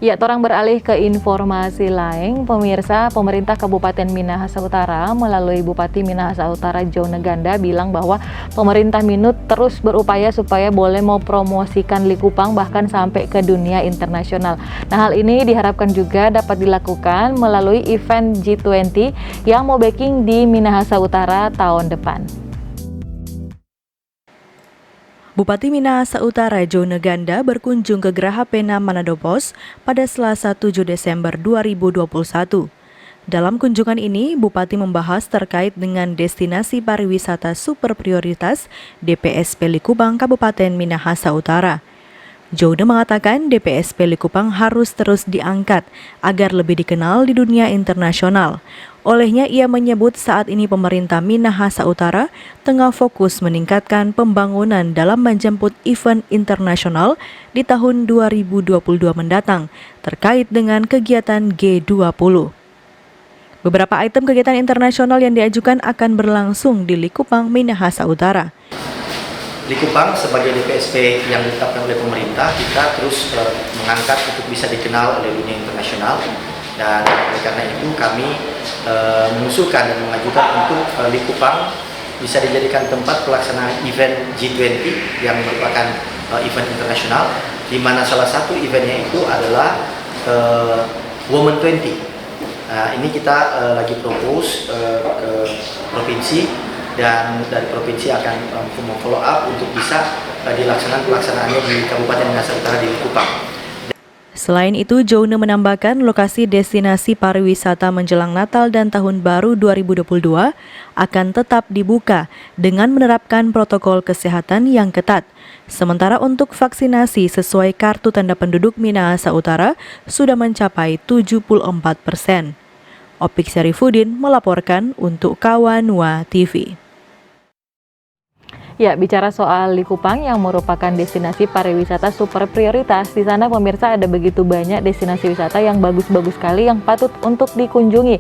Ya, orang beralih ke informasi lain, pemirsa, pemerintah Kabupaten Minahasa Utara melalui Bupati Minahasa Utara Jone Ganda bilang bahwa pemerintah Minut terus berupaya supaya boleh mau promosikan Likupang bahkan sampai ke dunia internasional. Nah, hal ini diharapkan juga dapat dilakukan melalui event G20 yang mau backing di Minahasa Utara tahun depan. Bupati Minahasa Utara Jone Ganda berkunjung ke Geraha Pena Manado Pos pada Selasa 7 Desember 2021. Dalam kunjungan ini, Bupati membahas terkait dengan destinasi pariwisata super prioritas DPSP Likupang Kabupaten Minahasa Utara. Jone mengatakan DPSP Likupang harus terus diangkat agar lebih dikenal di dunia internasional. Olehnya ia menyebut saat ini pemerintah Minahasa Utara tengah fokus meningkatkan pembangunan dalam menjemput event internasional di tahun 2022 mendatang terkait dengan kegiatan G20. Beberapa item kegiatan internasional yang diajukan akan berlangsung di Likupang, Minahasa Utara. Likupang sebagai DPSP yang ditetapkan oleh pemerintah, kita terus mengangkat untuk bisa dikenal oleh dunia internasional, dan oleh karena itu kami mengusulkan dan mengajukan untuk Likupang bisa dijadikan tempat pelaksanaan event G20 yang merupakan event internasional, di mana salah satu eventnya itu adalah Women 20. Nah, ini kita lagi propose ke provinsi, dan dari provinsi akan follow up untuk bisa pelaksanaannya di Kabupaten Minahasa Utara di Likupang. Selain itu, Jone menambahkan lokasi destinasi pariwisata menjelang Natal dan Tahun Baru 2022 akan tetap dibuka dengan menerapkan protokol kesehatan yang ketat. Sementara untuk vaksinasi sesuai kartu tanda penduduk Minahasa Utara sudah mencapai 74%. Opik Syarifudin melaporkan untuk Kawanua TV. Ya, bicara soal Likupang yang merupakan destinasi pariwisata super prioritas, di sana pemirsa ada begitu banyak destinasi wisata yang bagus-bagus sekali yang patut untuk dikunjungi.